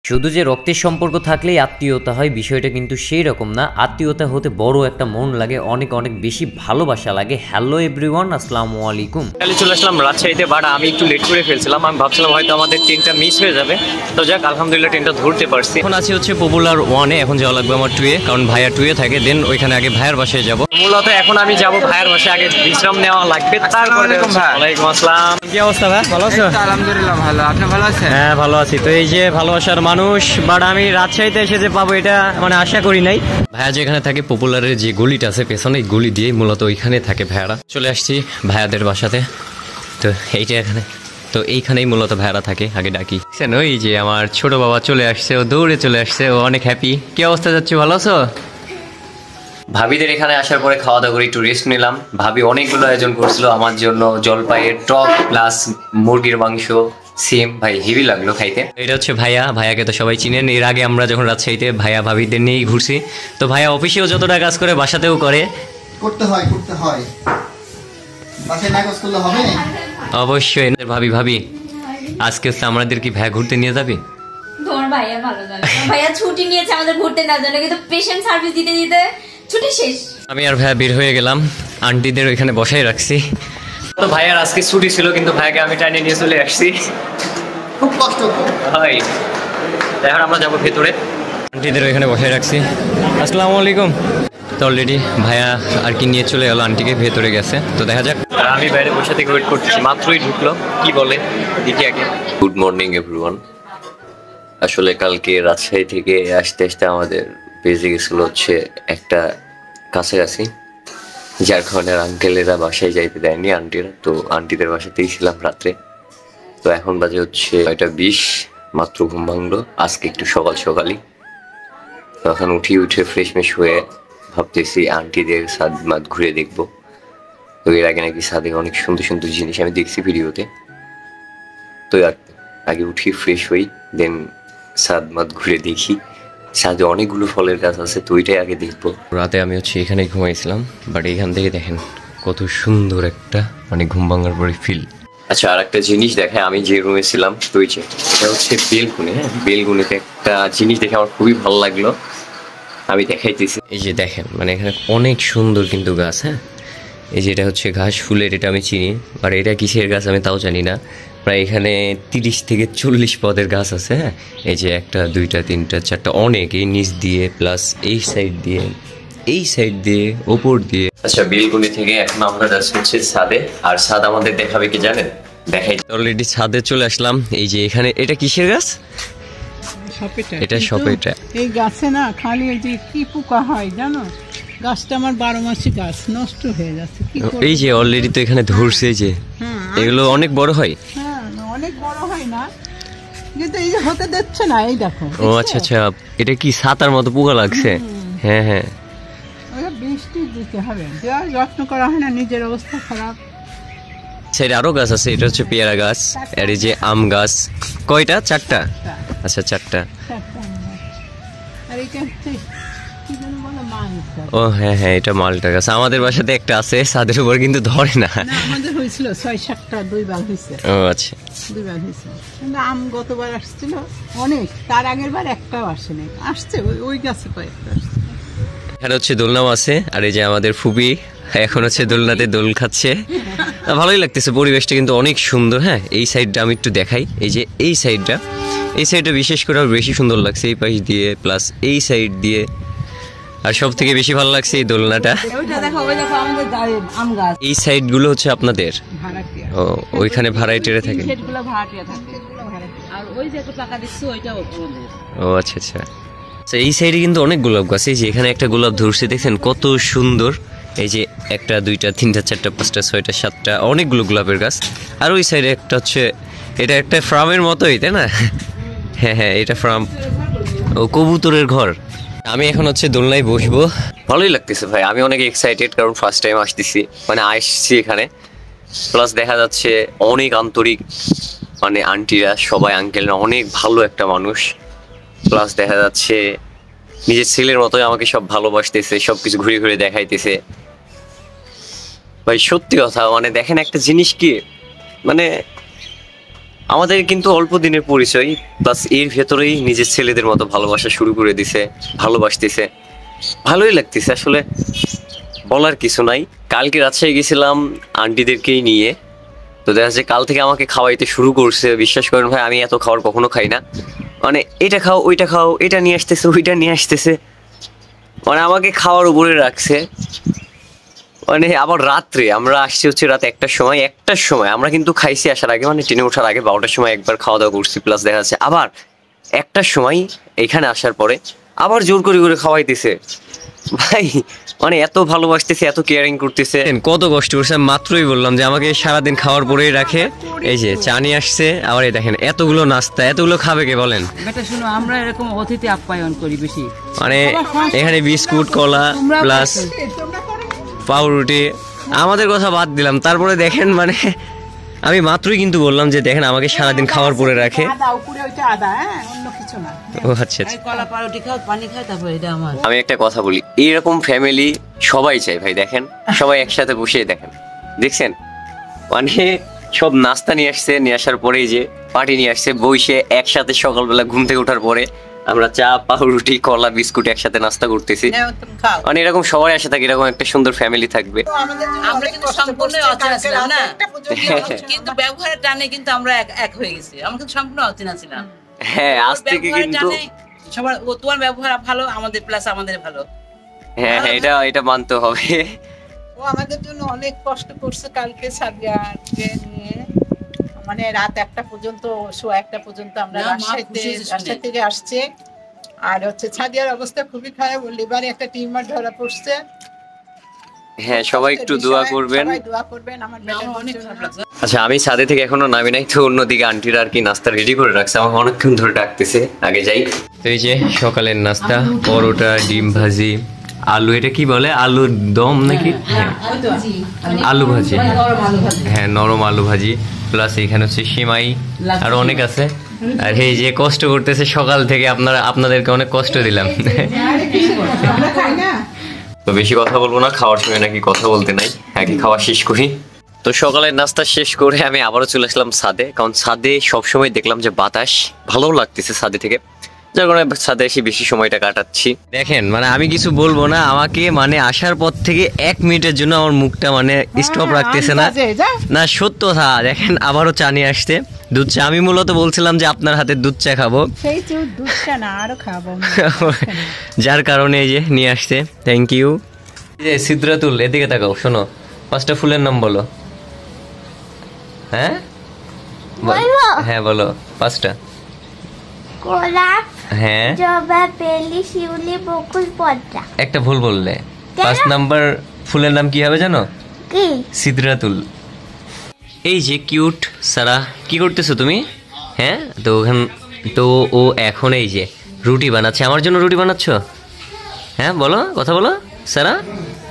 শুধু যে রক্তের সম্পর্ক থাকলেই আত্মীয়তা হয় বিষয়টা কিন্তু সেই রকম না। আত্মীয়তা হতে বড় একটা মন লাগে, অনেক অনেক বেশি ভালোবাসা লাগে। হ্যালো এভরিওয়ান, আসসালামু আলাইকুম। কালে চলে আসলাম রাজশাহীতে, বাট আমি একটু লেট করে ফেলছিলাম। আমি ভাবছিলাম হয়তো আমাদের ট্রেনটা মিস হয়ে যাবে, তো যাক আলহামদুলিল্লাহ ট্রেনটা ধরতে পারছি। এখন আছি হচ্ছে পপুলার 1-এ, এখন যাওয়া লাগবে আমার 2-এ, কারণ ভাইয়া 2-এ থাকে। দেন ওইখানে আগে ভাইয়ার বাসায় যাব। মূলত এখন আমি যাব ভাইয়ার বাসায়, আগে বিশ্রাম নেওয়া লাগবে। তারপরে ওয়ালাইকুম আসসালাম। কি অবস্থা ভাই, ভালো আছো? আলহামদুলিল্লাহ ভালো, আপনি ভালো আছেন? হ্যাঁ ভালো আছি। তো এই যে ভালোবাসার মানুষ, বাট আমি রাজশাহীতে এসে যে পাবো এটা মানে আশা করি নাই। ভাইয়া যেখানে থাকে পপুলারের যে গলিটা আছে পেছনে, এই গলি দিয়ে মূলত ওইখানে থাকে ভাইয়ারা। চলে আসছি ভাইয়াদের বাসাতে, তো এইটা এখানে, তো এইখানেই মূলত ভাইয়ারা থাকে। আগে ডাকি, ওই যে আমার ছোট বাবা চলে আসছে, ও দৌড়ে চলে আসছে, ও অনেক হ্যাপি। কি অবস্থা যাচ্ছে, ভালো আছো? ভাবিদের এখানে আসার পরে খাওয়া দাওয়া করে একটু রেস্ট নিলাম। ভাবি অনেকগুলো আয়োজন করছিল আমার জন্য, জলপাইয়ের টক প্লাস মুরগির মাংস, সেম ভাই হেভি লাগলো খাইতে। এটা হচ্ছে ভাইয়া, ভাইয়াকে তো সবাই চিনেন। এর আগে আমরা যখন রাজশাহীতে ভাইয়া ভাবিদের নিয়েই ঘুরছি। তো ভাইয়া অফিসেও যতটা কাজ করে বাসাতেও করে, করতে হয় বাসায় না কাজ করলে হবে না। অবশ্যই। ভাবি ভাবি আজকে আমাদের কি ভাইয়া ঘুরতে নিয়ে যাবি? তোমার ভাইয়া ভালো জানে, ভাইয়া ছুটি নিয়েছে আমাদের ঘুরতে না জানে, কিন্তু পেশেন্ট সার্ভিস দিতে দিতে ছুটি শেষ। আমি আর ভাইয়া বের হয়ে গেলাম, আন্টিদের ওইখানে বসাই রাখছি। তো ভাইয়ার আজকে ছুটি ছিল, কিন্তু ভাইয়াকে আমি টাইনে নিয়ে চলে আসছি। খুব কষ্ট হয়। এখন আমরা যাবো ভেতরে, আন্টিদের ওইখানে বসাই রাখছি। আসসালামু আলাইকুম। তো অলরেডি ভাইয়া আর কি নিয়ে চলে গেল, আন্টিকে ভেতরে গেছে। তো দেখা যাক, আমি বাইরে বসে থেকে ওয়েট করতেছি। মাত্রই ঢুকলো, কি বলে দেখি আগে। Good morning everyone. আসলে কালকে রাজশাহী থেকে আসতে আসতে আমাদের বেজে গেছিল হচ্ছে একটা কাছাকাছি, যার কারণে আঙ্কেলেরা বাসায় যাইতে দেয়নি আন্টিরা। তো আন্টিদের বাসাতেই ছিলাম রাত্রে। তো এখন বাজে হচ্ছে 9:20, মাত্র ঘুম ভাঙলো আজকে একটু সকালই। তো এখন উঠে ফ্রেশ মেশ হয়ে ভাবতেছি আন্টিদের ছাদ মাদ ঘুরে দেখবো। তো এর আগে নাকি ছাদে অনেক সুন্দর সুন্দর জিনিস আমি দেখছি ভিডিওতে। তো আগে উঠি ফ্রেশ হই, দেন ছাদ মাদ ঘুরে দেখি। ছাদে অনেকগুলো ফলের গাছ আছে, তো ওইটাই আগে দেখবো। রাতে আমি হচ্ছে এখানে ঘুমাইছিলাম, বাট এখান থেকে দেখেন কত সুন্দর একটা মানে ঘুম ভাঙার পরে ফিল। আচ্ছা, আর একটা জিনিস দেখায়, আমি যে রুমে ছিলাম তো এটা হচ্ছে বেলকুনি। হ্যাঁ, বেলকুনিতে একটা জিনিস দেখে আমার খুবই ভালো লাগলো, আমি দেখাইতেছি। এই যে দেখেন, মানে এখানে অনেক সুন্দর কিন্তু গাছ। হ্যাঁ, এই যে এটা হচ্ছে ঘাস ফুলের, এটা আমি চিনি, বাট এটা কিসের গাছ আমি তাও জানি না। প্রায় এখানে 30 থেকে 40 পদের গাছ আছে। হ্যাঁ, এই যে 1, 2, 3, 4 অনেক, এই নিচ দিয়ে প্লাস এই সাইড দিয়ে ওপর দিয়ে। আচ্ছা, বেলকুনি থেকে এখন আমরা যাচ্ছি হচ্ছে ছাদে। আর ছাদ আমাদের দেখাবে কি জানেন? দেখাই। অলরেডি ছাদে চলে আসলাম। এই যে এখানে এটা কিসের গাছ? এটা সপেটা। এই গাছে না খালি এই যে কি পোকা হয় জানো, গাছটা আমার 12 মাসি গাছ নষ্ট হয়ে যাচ্ছে। এই যে অলরেডি তো এখানে ধরছে, যে এগুলো অনেক বড় হয়। হ্যাঁ, অনেক বড় হয় না, কিন্তু এই যে হতে দিচ্ছে না। এই দেখো। ও আচ্ছা, এটা কি ছাতার মতো পোকা লাগছে? হ্যাঁ, ওটা বৃষ্টি দিতে হবে, যত্ন করা হয় না, নিজের অবস্থা খারাপ। সাইডে আরো গাছ আছে, এটা হচ্ছে পেয়ারা গাছ, আর এই যে আম গাছ। কয়টা? 4টা। আচ্ছা, 4টা। আর এটা হচ্ছে কি যেন বলে, মালটা। ও হ্যাঁ, এটা মালটা গাছ। আমাদের বাসাতে একটা আছে ছাদের উপর, কিন্তু ধরে না। আমাদের হয়েছিল 6-7টা, 2 ভাগ হয়েছে। ও আচ্ছা, 2 ভাগ হয়েছে। কিন্তু আম গতবার আসছিল অনেক, তার আগের বার একটাও আসেনি। আসছে ওই গাছে কয়েকটা আসছে। এখানে হচ্ছে দোলনাও আছে, আর এই যে আমাদের ফুপি এখন হচ্ছে দোলনাতে দোল খাচ্ছে। ভালোই লাগতেছে, পরিবেশটা কিন্তু অনেক সুন্দর। হ্যাঁ, এই সাইডটা আমি একটু দেখাই। এই যে এই সাইডটা বিশেষ করে বেশি সুন্দর লাগছে, এই পাশ দিয়ে প্লাস এই সাইড দিয়ে। আর সব থেকে বেশি ভালো লাগছে এই দোলনাটা। এই সাইড গুলো হচ্ছে আপনাদের? ও, ওইখানে ভাড়াটিয়া থাকে। ও আচ্ছা, এই সাইডে কিন্তু অনেক গোলাপ গাছ। এই যে এখানে একটা গোলাপ ধরছে, দেখছেন কত সুন্দর। এই যে 1, 2, 3, 4, 5, 6, 7টা অনেকগুলো গোলাপের গাছ। আর ওই সাইডে একটা হচ্ছে, এটা একটা ফার্মের মতোই, তাই না? হ্যাঁ, এটা ফার্ম, ও কবুতরের ঘর। আমি এখন হচ্ছে দোলনায় বসবো। ভালোই লাগতেছে ভাই, আমি অনেক এক্সাইটেড, কারণ ফার্স্ট টাইম আসতেছি, মানে আসছি এখানে। প্লাস দেখা যাচ্ছে অনেক আন্তরিক, মানে আন্টিরা সবাই, আঙ্কেলরা অনেক ভালো একটা মানুষ। প্লাস দেখা যাচ্ছে নিজের ছেলের মতোই আমাকে সব ভালোবাসতেছে, সবকিছু ঘুরে ঘুরে দেখাইতেছে। ভাই সত্যি কথা, মানে দেখেন একটা জিনিস কি, মানে আমাদের কিন্তু অল্প দিনের পরিচয়, প্লাস এর ভেতরেই নিজের ছেলেদের মতো ভালোবাসা শুরু করে দিছে, ভালোবাসতেছে, ভালোই লাগতেছে আসলে, বলার কিছু নাই। কালকে রাজশাহী গেছিলাম আন্টিদেরকেই নিয়ে, তো দেখা যাচ্ছে কাল থেকে আমাকে খাওয়াইতে শুরু করছে। বিশ্বাস করেন ভাই, আমি এত খাবার কখনো খাই না। মানে এটা খাও, ওইটা খাও, এটা নিয়ে আসতেছে, ওইটা নিয়ে আসতেছে, মানে আমাকে খাওয়ার উপরে রাখছে। মানে আবার রাত্রে আমরা আসছি হচ্ছে রাত 1টার সময় আমরা কিন্তু খাইছি আসার আগে, মানে ট্রেনে ওঠার আগে 12টার সময় একবার খাওয়া দাওয়া করছি, প্লাস দেখা যাচ্ছে আবার 1টার সময় এখানে আসার পরে আবার জোর করে করে খাওয়াইতেছে ভাই। মানে এত ভালোবাসতেছে, এত কেয়ারিং করতেছে, কত কষ্ট করছে। মাত্রই বললাম যে আমাকে সারাদিন খাওয়ার পরেই রাখে। এই যে চা নিয়ে আসছে, আবার এই দেখেন এতগুলো নাস্তা, এতগুলো খাবে কে বলেন? বেটা শুনো, আমরা এরকম অতিথি আপ্যায়ন করি বেশি। মানে এখানে বিস্কুট, কলা, প্লাস পাউরুটি, আমাদের কথা বাদ দিলাম। তারপরে দেখেন, মানে আমি মাত্রই কিন্তু বললাম যে দেখেন আমাকে সারাদিন খাওয়ার পরে রাখে। ও আচ্ছা, আমি একটা কথা বলি, এইরকম ফ্যামিলি সবাই চাই ভাই। দেখেন সবাই একসাথে বসে দেখেন, দেখছেন মানে সব নাস্তা নিয়ে আসছে, নিয়ে আসার পরেই যে পার্টি নিয়ে আসছে, বসে একসাথে সকালবেলা ঘুম থেকে ওঠার পরে আমরা চা, পাউরুটি, কলা, বিস্কুট একসাথে নাস্তা করতেছি। মানে এরকম সবাই আসে থাকে, এরকম একটা সুন্দর ফ্যামিলি থাকবে। আমরা কিন্তু সম্পূর্ণ অচেনা ছিলাম না, কিন্তু ব্যবহারের টানে কিন্তু আমরা এক হয়ে গেছি। আমরা কিন্তু সম্পূর্ণ অচেনা ছিলাম। হ্যাঁ, আজ থেকে কিন্তু সবার তোমার ব্যবহার ভালো, আমাদের প্লাস আমাদের ভালো। হ্যাঁ, এটা মানতে হবে। ও আমাদের জন্য অনেক কষ্ট করছে কালকে সাদিয়াকে নিয়ে, মানে রাত 1টা পর্যন্ত, 1:15 পর্যন্ত আমরা রাজশাহী থেকে আসছে। আর হচ্ছে সাদিয়ার অবস্থা খুবই খারাপ, লিভারে একটা টিউমার ধরা পড়ছে। হ্যাঁ, সবাই একটু দোয়া করবেন। আমার অনেক খারাপ লাগছে। আচ্ছা, আমি ছাদে থেকে এখনো নামি নাই, তো অন্যদিকে আন্টিরা আর কি নাস্তা রেডি করে রাখছে, আমাকে অনেকক্ষণ ধরে ডাকতেছে, আগে যাই। তো এই যে সকালের নাস্তা, পরোটা, ডিম ভাজি, আলু, এটা কি বলে, আলুর দম নাকি? হ্যাঁ, আলু ভাজি, হ্যাঁ নরম আলু ভাজি, প্লাস এখানে হচ্ছে সিমাই, আর অনেক আছে। আর এই যে কষ্ট করতেছে সকাল থেকে, আপনাদেরকে অনেক কষ্ট দিলাম। তো বেশি কথা বলবো না, খাওয়ার সময় নাকি কথা বলতে নাই, আগে খাওয়া শেষ করি। তো সকালের নাস্তা শেষ করে আমি আবারও চলে আসলাম ছাদে, কারণ ছাদে সবসময় দেখলাম যে বাতাস ভালো লাগতেছে ছাদে থেকে, যার কারণে ছাদে এসে বেশি সময়টা কাটাচ্ছি। দেখেন, মানে আমি কিছু বলবো না, আমাকে মানে আসার পর থেকে 1 মিনিটের জন্য আমার মুখটা মানে স্টপ রাখতেছে না। না সত্য কথা, দেখেন আবারও চা নিয়ে আসতে, দুধ চা। আমি মূলত বলছিলাম যে আপনার হাতে দুধ চা খাবো, যার কারণে এই যে নিয়ে আসতে। Thank you. সিদ্রাতুল, এদিকে তাকাও, শোনো 5টা ফুলের নাম বলো। হ্যাঁ হ্যাঁ বলো 5টা। গোলাপ, হ্যাঁ, জবা, বেলি, শিউলি, বকুল, পদ্মা। একটা ভুল বললে। 5 নাম্বার ফুলের নাম কি হবে জানো? কি? সিদ্রাতুল। এই যে কিউট সারা, কি করতেছো তুমি? হ্যাঁ, তো ও এখন এই যে রুটি বানাচ্ছে, আমার জন্য রুটি বানাচ্ছ? হ্যাঁ বলো, কথা বলো সারা।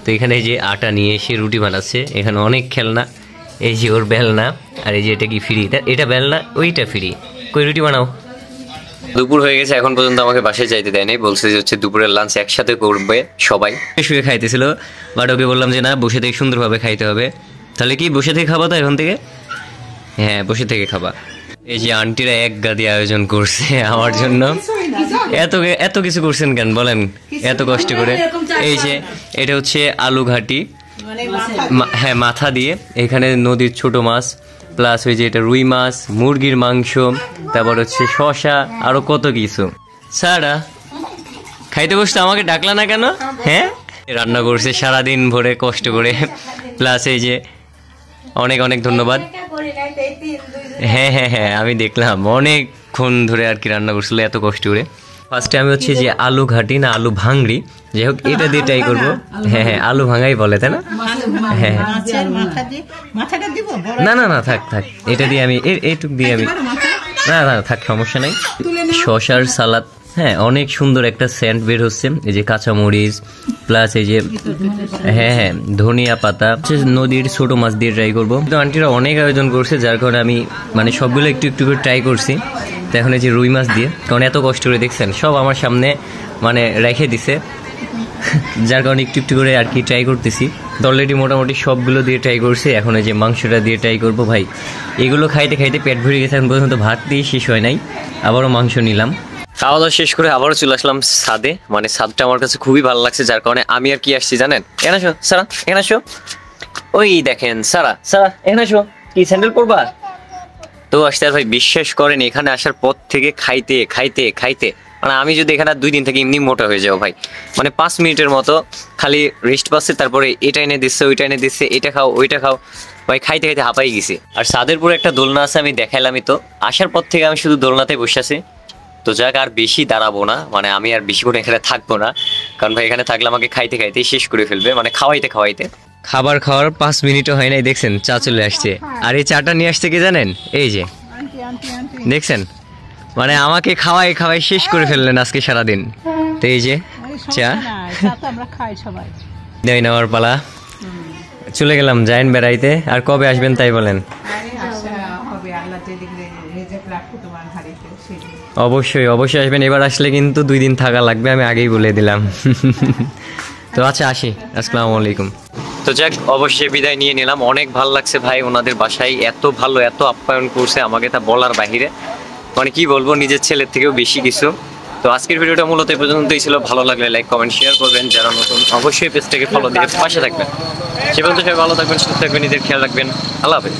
তো এখানে এই যে আটা নিয়ে এসে রুটি বানাচ্ছে, এখানে অনেক খেলনা, এই যে ওর বেলনা, আর এই যে এটা কি ফ্রি, এটা বেলনা, ওইটা ফ্রি। কই রুটি বানাও। দুপুর হয়ে গেছে, এখন পর্যন্ত আমাকে বাসায় যাইতে দেয় নাই, বলছে যে হচ্ছে দুপুরের লাঞ্চ একসাথে করবে সবাই। শুয়ে খাইতেছিল, বাট ওকে বললাম যে না, বসে থেকে সুন্দরভাবে খাইতে হবে। তাহলে কি বসে থেকে খাবা তো এখন থেকে? হ্যাঁ, বসে থেকে খাবা। এই যে আন্টিরা এক গাদি আয়োজন করছে আমার জন্য। এত কিছু করছেন কেন বলেন, এত কষ্ট করে? এই যে এটা হচ্ছে আলু ঘাটি, হ্যাঁ মাথা দিয়ে, এখানে নদীর ছোট মাছ, প্লাস ওই যে এটা রুই মাছ, মুরগির মাংস, তারপর হচ্ছে শসা, আরো কত কিছু। সারা খাইতে বসতে আমাকে ডাকলা না কেন? হ্যাঁ, রান্না করছে সারাদিন ভরে কষ্ট করে, প্লাস এই যে অনেক অনেক ধন্যবাদ। হ্যাঁ হ্যাঁ হ্যাঁ, আমি দেখলাম অনেকক্ষণ ধরে আর কি রান্না করছিল, এত কষ্ট করে। ফার্স্টে আমি হচ্ছে যে আলু ঘাটি না আলু ভাঙড়ি, যাই হোক এটা দিয়ে ট্রাই করবো। হ্যাঁ হ্যাঁ, আলু ভাঙাই বলে তাই না? হ্যাঁ, না না না থাক থাক, এটা দিয়ে আমি এইটুক দিয়ে আমি, না না থাক, সমস্যা নাই। শসার সালাদ, হ্যাঁ অনেক সুন্দর একটা সেন্ট বের হচ্ছে। এই যে কাঁচামরিচ, প্লাস এই যে হ্যাঁ হ্যাঁ ধনিয়া পাতা, নদীর ছোট মাছ দিয়ে ট্রাই করবো। তো আন্টিরা অনেক আয়োজন করছে, যার কারণে আমি মানে সবগুলো একটু একটু করে ট্রাই করছি। তো এখন এই যে রুই মাছ দিয়ে, কারণ এত কষ্ট করে দেখছেন সব আমার সামনে মানে রেখে দিছে, যার কারণে একটু একটু করে আর কি ট্রাই করতেছি। অলরেডি মোটামুটি সবগুলো দিয়ে ট্রাই করছি, এখন এই যে মাংসটা দিয়ে ট্রাই করবো ভাই। এগুলো খাইতে খাইতে পেট ভরে গেছে, এখন পর্যন্ত ভাত দিয়ে শেষ হয় নাই, আবারও মাংস নিলাম। খাওয়া দাওয়া শেষ করে আবারও চলে আসলাম ছাদে, মানে ছাদটা আমার কাছে খুবই ভালো লাগছে, যার কারণে আমি আর কি আসছি জানেন, এখানে আসো সারা, এখানে আসো, ওই দেখেন সারা সারা এখানে আসো, কি স্যান্ডেল পরবা? তো আসতে আর ভাই বিশ্বাস করেন এখানে আসার পর থেকে খাইতে খাইতে খাইতে মানে আমি যদি এখানে 2 দিন থেকে এমনি মোটা হয়ে যাবো ভাই। মানে 5 মিনিটের মতো খালি রেস্ট পাচ্ছে, তারপরে এটা এনে দিচ্ছে ওইটা এনে দিচ্ছে, এটা খাও ওইটা খাও ভাই, খাইতে খাইতে হাঁপাই গেছি। আর ছাদের পরে একটা দোলনা আছে, আমি দেখাইলামই তো, আসার পর থেকে আমি শুধু দোলনাতে বসে আছি। তো যাক আর বেশি দাঁড়াবো না, মানে আমি আর বেশি করে এখানে থাকবো না, কারণ ভাই এখানে থাকলে আমাকে খাইতে খাইতে শেষ করে ফেলবে, মানে খাওয়াইতে খাওয়াইতে। খাবার খাওয়ার 5 মিনিটও হয় নাই, দেখছেন চা চলে আসছে। আর এই চাটা নিয়ে আসছে কি জানেন, এই যে দেখছেন, মানে আমাকে খাওয়াই খাওয়াই শেষ করে ফেললেন আজকে সারাদিন। তো এই যে চা দেয় নেওয়ার পালা, চলে গেলাম জায়েন বেড়াইতে। আর কবে আসবেন তাই বলেন? অবশ্যই অবশ্যই আসবেন, এবার আসলে কিন্তু 2 দিন থাকা লাগবে, আমি আগেই বলে দিলাম। তো আচ্ছা আসি, আসসালামু আলাইকুম। তো যাক অবশ্যই বিদায় নিয়ে নিলাম, অনেক ভালো লাগছে ভাই, ওনাদের বাসায় এত ভালো এত আপ্যায়ন করছে আমাকে, তা বলার বাহিরে, মানে কি বলবো, নিজের ছেলের থেকেও বেশি কিছু। তো আজকের ভিডিওটা মূলত এই পর্যন্তই ছিল, ভালো লাগলে লাইক কমেন্ট শেয়ার করবেন, যারা নতুন অবশ্যই পেজটাকে ফলো দিয়ে পাশে থাকবেন। সে পর্যন্ত সবাই ভালো থাকবেন, সুস্থ থাকবেন, নিজের খেয়াল রাখবেন, আল্লাহ হাফেজ।